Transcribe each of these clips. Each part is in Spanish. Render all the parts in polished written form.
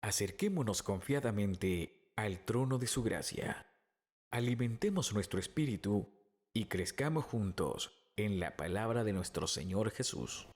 Acerquémonos confiadamente al trono de su gracia. Alimentemos nuestro espíritu y crezcamos juntos en la palabra de nuestro Señor Jesús.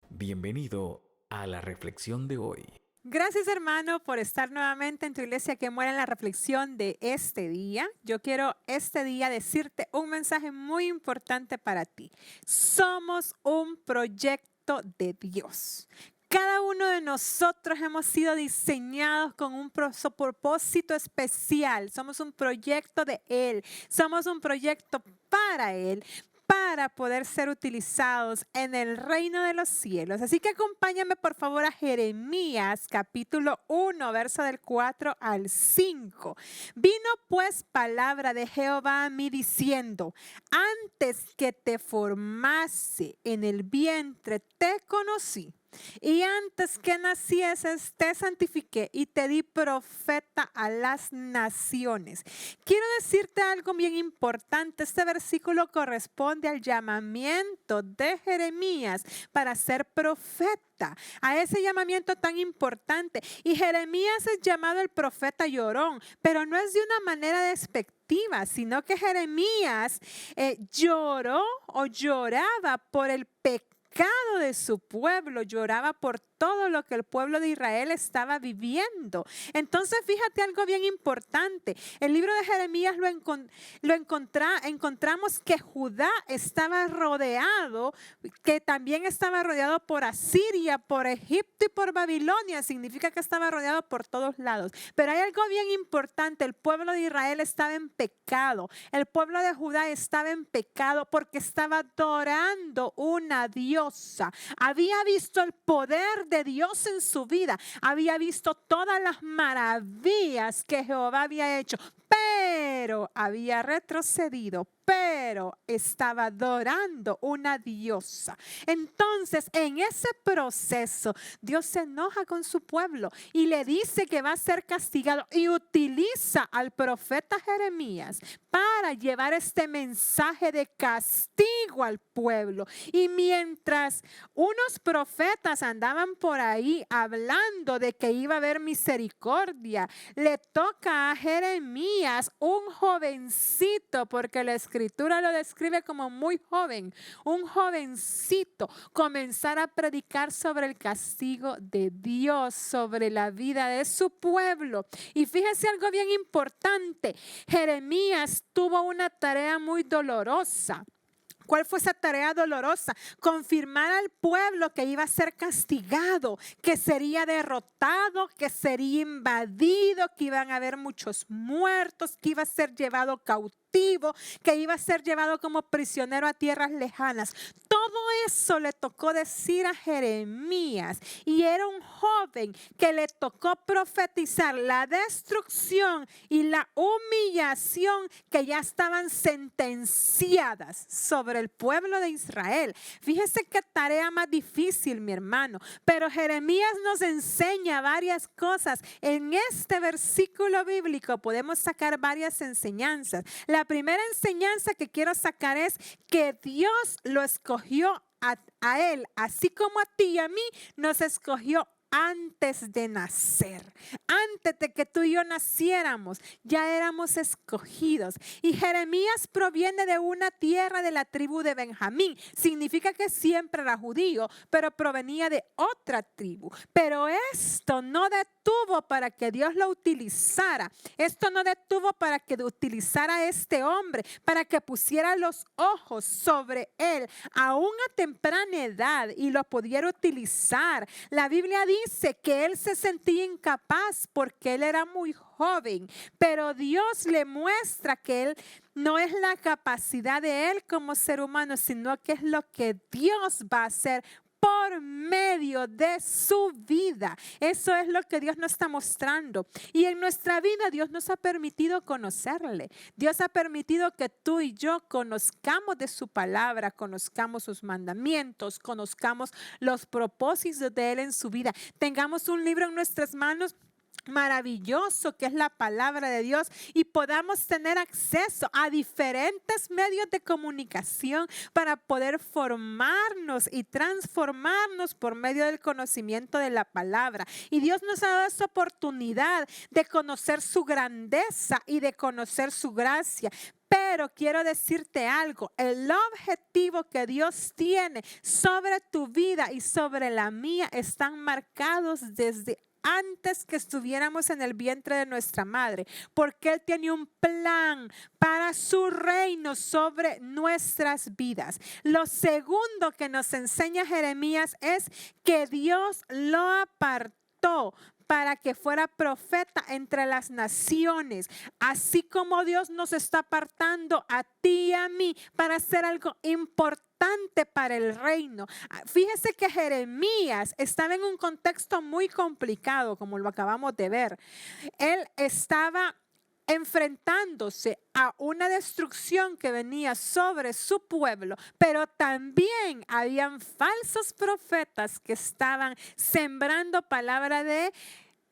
Bienvenido a la reflexión de hoy. Gracias, hermano, por estar nuevamente en tu iglesia que muere en la reflexión de este día. Yo quiero este día decirte un mensaje muy importante para ti. Somos un proyecto de Dios. Cada uno de nosotros hemos sido diseñados con un propósito especial. Somos un proyecto de Él. Somos un proyecto para Él, para poder ser utilizados en el reino de los cielos. Así que acompáñame por favor a Jeremías capítulo 1, verso del 4 al 5. Vino pues palabra de Jehová a mí diciendo: antes que te formase en el vientre te conocí. Y antes que nacieses te santifiqué y te di profeta a las naciones. Quiero decirte algo bien importante. Este versículo corresponde al llamamiento de Jeremías para ser profeta, a ese llamamiento tan importante. Y Jeremías es llamado el profeta llorón, pero no es de una manera despectiva, sino que Jeremías lloró o lloraba por el pecado de su pueblo, lloraba por todo lo que el pueblo de Israel estaba viviendo. Entonces, fíjate algo bien importante. El libro de Jeremías encontramos que Judá estaba rodeado, que también estaba rodeado por Asiria, por Egipto y por Babilonia. Significa que estaba rodeado por todos lados. Pero hay algo bien importante. El pueblo de Israel estaba en pecado. El pueblo de Judá estaba en pecado porque estaba adorando una diosa. Había visto el poder de Dios en su vida. Había visto todas las maravillas que Jehová había hecho, pero había retrocedido, pero estaba adorando una diosa. Entonces, en ese proceso, Dios se enoja con su pueblo y le dice que va a ser castigado y utiliza al profeta Jeremías para llevar este mensaje de castigo al pueblo. Y mientras unos profetas andaban por ahí hablando de que iba a haber misericordia, le toca a Jeremías, un jovencito, porque la escritura lo describe como muy joven, un jovencito, comenzar a predicar sobre el castigo de Dios, sobre la vida de su pueblo. Y fíjese algo bien importante, Jeremías tuvo una tarea muy dolorosa. ¿Cuál fue esa tarea dolorosa? Confirmar al pueblo que iba a ser castigado, que sería derrotado, que sería invadido, que iban a haber muchos muertos, que iba a ser llevado cautivo, que iba a ser llevado como prisionero a tierras lejanas. Todo eso le tocó decir a Jeremías, y era un joven que le tocó profetizar la destrucción y la humillación que ya estaban sentenciadas sobre el pueblo de Israel. Fíjese qué tarea más difícil, mi hermano. Pero Jeremías nos enseña varias cosas. En este versículo bíblico podemos sacar varias enseñanzas. La primera enseñanza que quiero sacar es que Dios lo escogió a él, así como a ti y a mí nos escogió antes de nacer. Antes de que tú y yo naciéramos, ya éramos escogidos. Y Jeremías proviene de una tierra de la tribu de Benjamín. Significa que siempre era judío, pero provenía de otra tribu. Pero esto no detuvo para que Dios lo utilizara. Esto no detuvo para que utilizara a este hombre, para que pusiera los ojos sobre él, aún a temprana edad, y lo pudiera utilizar. La Biblia dice que él se sentía incapaz porque él era muy joven, pero Dios le muestra que él no es la capacidad de él como ser humano, sino que es lo que Dios va a hacer por medio de su vida. Eso es lo que Dios nos está mostrando. Y en nuestra vida Dios nos ha permitido conocerle. Dios ha permitido que tú y yo conozcamos de su palabra, conozcamos sus mandamientos, conozcamos los propósitos de Él en su vida. Tengamos un libro en nuestras manos maravilloso que es la palabra de Dios y podamos tener acceso a diferentes medios de comunicación para poder formarnos y transformarnos por medio del conocimiento de la palabra. Y Dios nos ha dado esa oportunidad de conocer su grandeza y de conocer su gracia. Pero quiero decirte algo, el objetivo que Dios tiene sobre tu vida y sobre la mía están marcados desde antes que estuviéramos en el vientre de nuestra madre, porque Él tiene un plan para su reino sobre nuestras vidas. Lo segundo que nos enseña Jeremías es que Dios lo apartó para que fuera profeta entre las naciones, así como Dios nos está apartando a ti y a mí para hacer algo importante para el reino. Fíjese que Jeremías estaba en un contexto muy complicado, como lo acabamos de ver. Él estaba enfrentándose a una destrucción que venía sobre su pueblo, pero también habían falsos profetas que estaban sembrando palabra de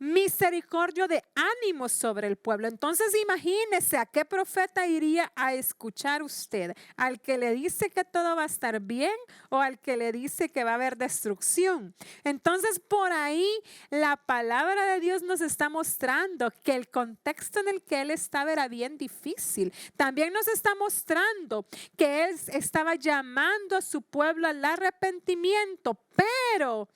misericordia, de ánimo sobre el pueblo. Entonces imagínese a qué profeta iría a escuchar usted, al que le dice que todo va a estar bien o al que le dice que va a haber destrucción. Entonces por ahí la palabra de Dios nos está mostrando que el contexto en el que él estaba era bien difícil. También nos está mostrando que él estaba llamando a su pueblo al arrepentimiento, pero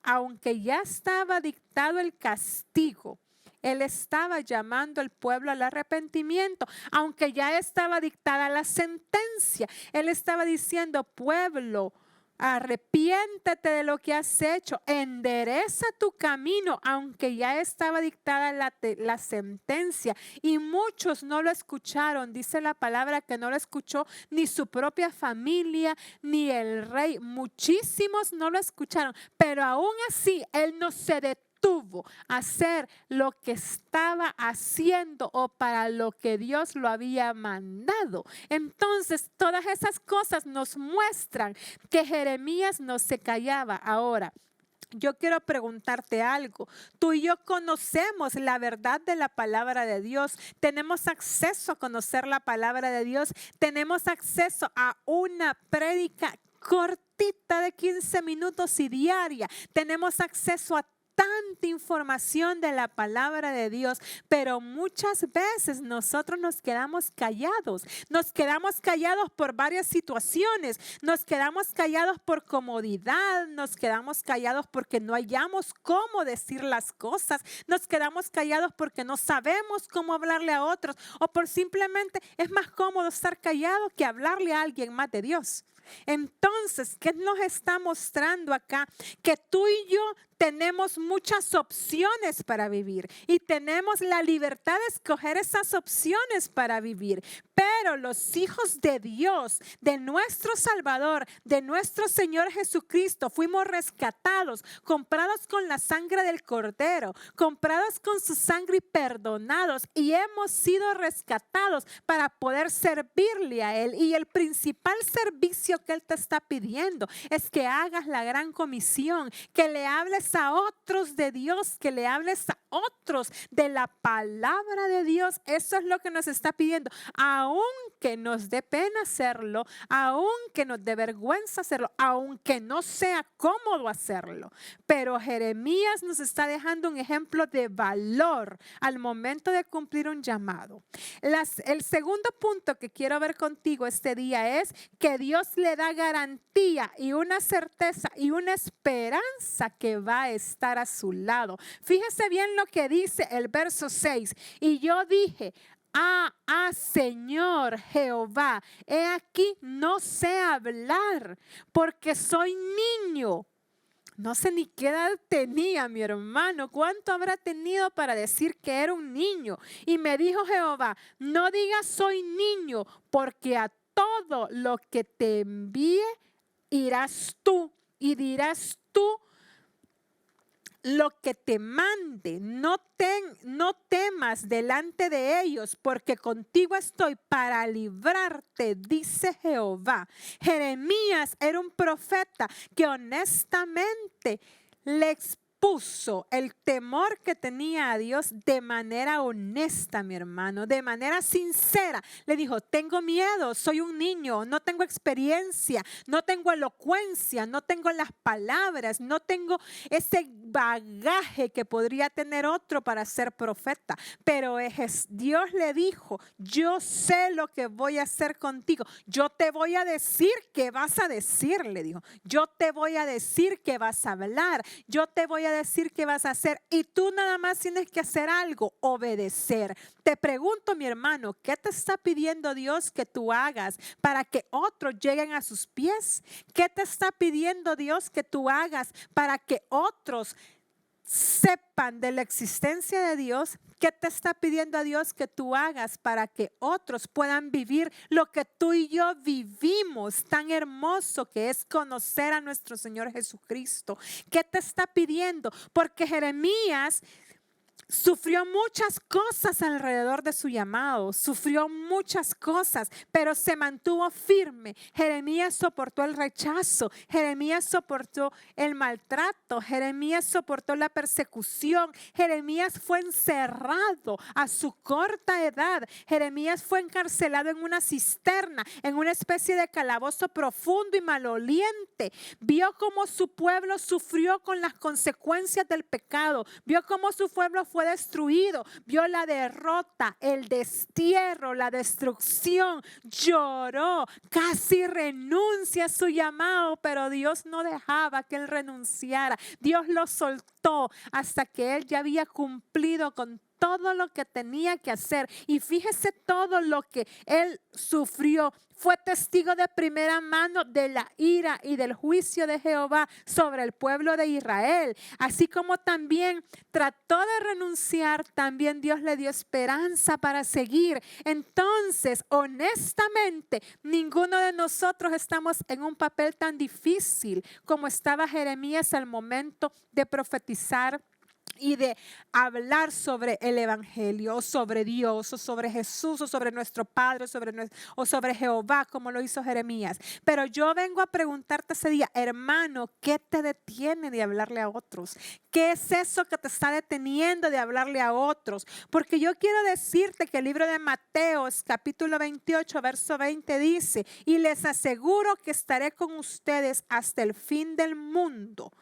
aunque ya estaba dictado el castigo, él estaba llamando al pueblo al arrepentimiento. Aunque ya estaba dictada la sentencia, él estaba diciendo: pueblo, arrepiéntete de lo que has hecho, endereza tu camino, aunque ya estaba dictada la sentencia. Y muchos no lo escucharon. Dice la palabra que no lo escuchó ni su propia familia, ni el rey. Muchísimos no lo escucharon, pero aún así él no se detuvo a hacer lo que estaba haciendo o para lo que Dios lo había mandado. Entonces, todas esas cosas nos muestran que Jeremías no se callaba. Ahora, yo quiero preguntarte algo. Tú y yo conocemos la verdad de la palabra de Dios. Tenemos acceso a conocer la palabra de Dios. Tenemos acceso a una prédica cortita de 15 minutos y diaria. Tenemos acceso a tanta información de la palabra de Dios, pero muchas veces nosotros nos quedamos callados. Nos quedamos callados por varias situaciones. Nos quedamos callados por comodidad. Nos quedamos callados porque no hallamos cómo decir las cosas. Nos quedamos callados porque no sabemos cómo hablarle a otros, o por simplemente es más cómodo estar callado que hablarle a alguien más de Dios. Entonces, ¿qué nos está mostrando acá? Que tú y yo tenemos muchas opciones para vivir y tenemos la libertad de escoger esas opciones para vivir. Pero los hijos de Dios, de nuestro Salvador, de nuestro Señor Jesucristo, fuimos rescatados, comprados con la sangre del Cordero, comprados con su sangre y perdonados, y hemos sido rescatados para poder servirle a Él. Y el principal servicio que Él te está pidiendo es que hagas la gran comisión, que le hables a otros de Dios, que le hables a otros de la palabra de Dios. Eso es lo que nos está pidiendo, aunque nos dé pena hacerlo, aunque nos dé vergüenza hacerlo, aunque no sea cómodo hacerlo. Pero Jeremías nos está dejando un ejemplo de valor al momento de cumplir un llamado. El segundo punto que quiero ver contigo este día es que Dios le da garantía y una certeza y una esperanza que va a estar a su lado. Fíjese bien lo que dice el verso 6. Y yo dije: Señor Jehová, he aquí no sé hablar, porque soy niño. No sé ni qué edad tenía mi hermano, cuánto habrá tenido para decir que era un niño. Y me dijo Jehová: no digas soy niño, porque a todo lo que te envíe irás tú y dirás tú lo que te mande. No temas delante de ellos, porque contigo estoy para librarte, dice Jehová. Jeremías era un profeta que honestamente le expuso expuso el temor que tenía a Dios de manera honesta, mi hermano, de manera sincera. Le dijo, tengo miedo, soy un niño, no tengo experiencia, no tengo elocuencia, no tengo las palabras, no tengo ese bagaje que podría tener otro para ser profeta. Pero Dios le dijo, yo sé lo que voy a hacer contigo. Yo te voy a decir qué vas a decir, le dijo. Yo te voy a decir que vas a hablar. Yo te voy a decir qué vas a hacer. Y tú nada más tienes que hacer algo, obedecer. Te pregunto, mi hermano, ¿qué te está pidiendo Dios que tú hagas para que otros lleguen a sus pies? ¿Qué te está pidiendo Dios que tú hagas para que otros sepan de la existencia de Dios? ¿Qué te está pidiendo a Dios que tú hagas para que otros puedan vivir lo que tú y yo vivimos, tan hermoso que es conocer a nuestro Señor Jesucristo? ¿Qué te está pidiendo? Porque Jeremías sufrió muchas cosas alrededor de su llamado, sufrió muchas cosas, pero se mantuvo firme. Jeremías soportó el rechazo, Jeremías soportó el maltrato, Jeremías soportó la persecución, Jeremías fue encerrado a su corta edad, Jeremías fue encarcelado en una cisterna, en una especie de calabozo profundo y maloliente. Vio cómo su pueblo sufrió con las consecuencias del pecado, vio cómo su pueblo fue destruido, vio la derrota, el destierro, la destrucción, lloró, casi renuncia a su llamado, pero Dios no dejaba que él renunciara. Dios lo soltó hasta que él ya había cumplido con todo lo que tenía que hacer. Y fíjese todo lo que él sufrió. Fue testigo de primera mano de la ira y del juicio de Jehová sobre el pueblo de Israel. Así como también trató de renunciar, también Dios le dio esperanza para seguir. Entonces, honestamente, ninguno de nosotros estamos en un papel tan difícil como estaba Jeremías al momento de profetizar y de hablar sobre el evangelio, o sobre Dios, o sobre Jesús, o sobre nuestro Padre, o sobre Jehová, como lo hizo Jeremías. Pero yo vengo a preguntarte ese día, hermano, ¿qué te detiene de hablarle a otros? ¿Qué es eso que te está deteniendo de hablarle a otros? Porque yo quiero decirte que el libro de Mateos, capítulo 28, verso 20 dice, y les aseguro que estaré con ustedes hasta el fin del mundo.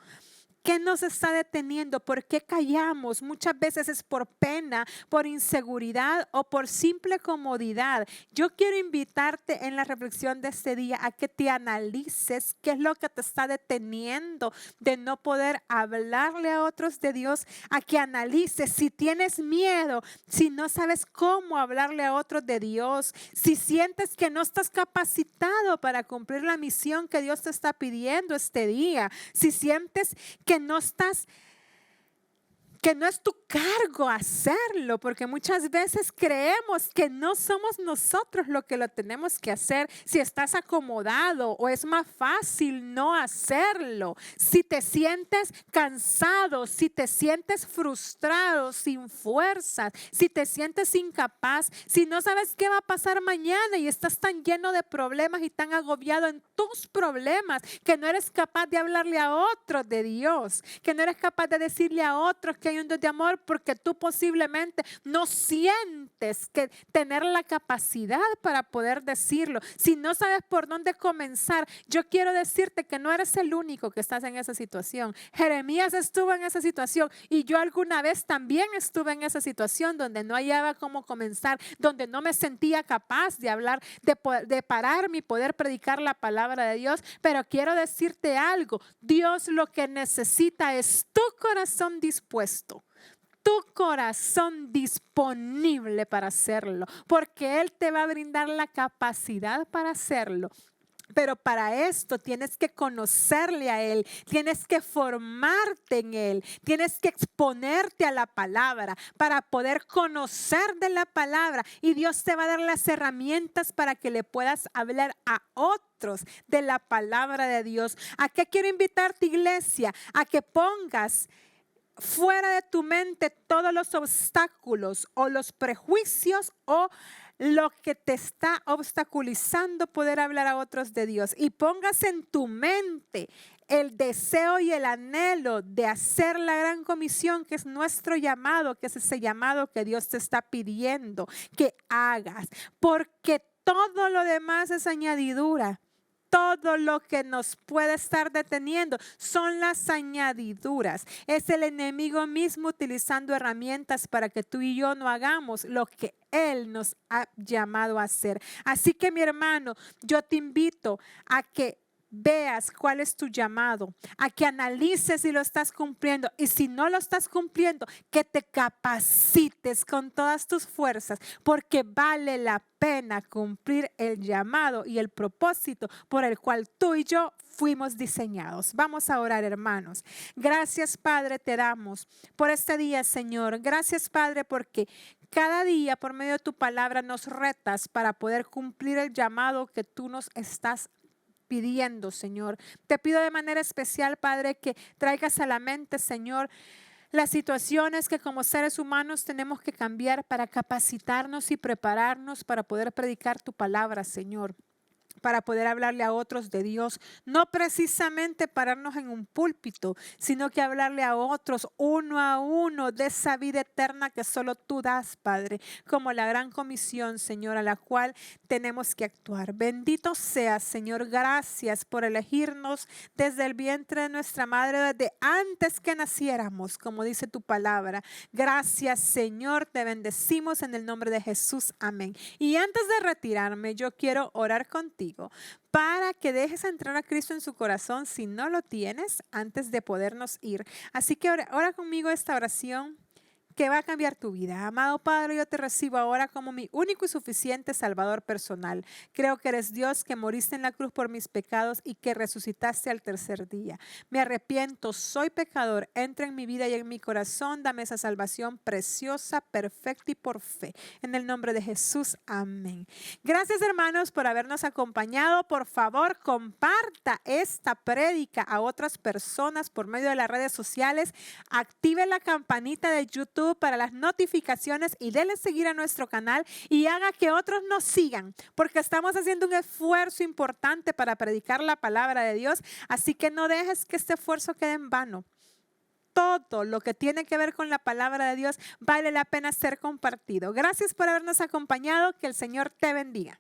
¿Qué nos está deteniendo? ¿Por qué callamos? Muchas veces es por pena, por inseguridad o por simple comodidad. Yo quiero invitarte en la reflexión de este día a que te analices qué es lo que te está deteniendo de no poder hablarle a otros de Dios, a que analices si tienes miedo, si no sabes cómo hablarle a otros de Dios, si sientes que no estás capacitado para cumplir la misión que Dios te está pidiendo este día, si sientes que no es tu cargo hacerlo, porque muchas veces creemos que no somos nosotros los que lo tenemos que hacer. Si estás acomodado o es más fácil no hacerlo, si te sientes cansado, si te sientes frustrado, sin fuerzas, si te sientes incapaz, si no sabes qué va a pasar mañana y estás tan lleno de problemas y tan agobiado en tus problemas que no eres capaz de hablarle a otros de Dios, que no eres capaz de decirle a otros que hay un Dios de amor, porque tú posiblemente no sientes que tener la capacidad para poder decirlo. Si no sabes por dónde comenzar, yo quiero decirte que no eres el único que estás en esa situación. Jeremías estuvo en esa situación y yo alguna vez también estuve en esa situación donde no hallaba cómo comenzar, donde no me sentía capaz de hablar, de pararme y poder predicar la palabra de Dios. Pero quiero decirte algo, Dios lo que necesita es tu corazón dispuesto, tu corazón disponible para hacerlo, porque Él te va a brindar la capacidad para hacerlo. Pero para esto tienes que conocerle a Él, tienes que formarte en Él, tienes que exponerte a la palabra para poder conocer de la palabra, y Dios te va a dar las herramientas para que le puedas hablar a otros de la palabra de Dios. ¿A qué quiero invitarte, iglesia? A que pongas fuera de tu mente todos los obstáculos o los prejuicios o lo que te está obstaculizando poder hablar a otros de Dios, y pongas en tu mente el deseo y el anhelo de hacer la gran comisión que es nuestro llamado, que es ese llamado que Dios te está pidiendo que hagas, porque todo lo demás es añadidura. Todo lo que nos puede estar deteniendo son las añadiduras. Es el enemigo mismo utilizando herramientas para que tú y yo no hagamos lo que Él nos ha llamado a hacer. Así que mi hermano, yo te invito a que veas cuál es tu llamado, a que analices si lo estás cumpliendo y si no lo estás cumpliendo, que te capacites con todas tus fuerzas, porque vale la pena cumplir el llamado y el propósito por el cual tú y yo fuimos diseñados. Vamos a orar, hermanos. Gracias, Padre, te damos por este día, Señor. Gracias, Padre, porque cada día por medio de tu palabra nos retas para poder cumplir el llamado que tú nos estás pidiendo, Señor. Te pido de manera especial, Padre, que traigas a la mente, Señor, las situaciones que como seres humanos tenemos que cambiar para capacitarnos y prepararnos para poder predicar tu palabra, Señor, para poder hablarle a otros de Dios, no precisamente pararnos en un púlpito, sino que hablarle a otros uno a uno de esa vida eterna que solo tú das, Padre, como la gran comisión, Señor, a la cual tenemos que actuar. Bendito seas, Señor, gracias por elegirnos desde el vientre de nuestra madre, desde antes que naciéramos, como dice tu palabra. Gracias, Señor, te bendecimos en el nombre de Jesús, amén. Y antes de retirarme, yo quiero orar contigo para que dejes entrar a Cristo en su corazón si no lo tienes antes de podernos ir. Así que ora conmigo esta oración que va a cambiar tu vida. Amado Padre, yo te recibo ahora como mi único y suficiente Salvador personal. Creo que eres Dios, que moriste en la cruz por mis pecados y que resucitaste al tercer día. Me arrepiento, soy pecador. Entra en mi vida y en mi corazón. Dame esa salvación preciosa, perfecta y por fe. En el nombre de Jesús, amén. Gracias, hermanos, por habernos acompañado. Por favor, comparta esta prédica a otras personas por medio de las redes sociales. Active la campanita de YouTube para las notificaciones y denle seguir a nuestro canal y haga que otros nos sigan, porque estamos haciendo un esfuerzo importante para predicar la palabra de Dios, así que no dejes que este esfuerzo quede en vano. Todo lo que tiene que ver con la palabra de Dios vale la pena ser compartido. Gracias por habernos acompañado, que el Señor te bendiga.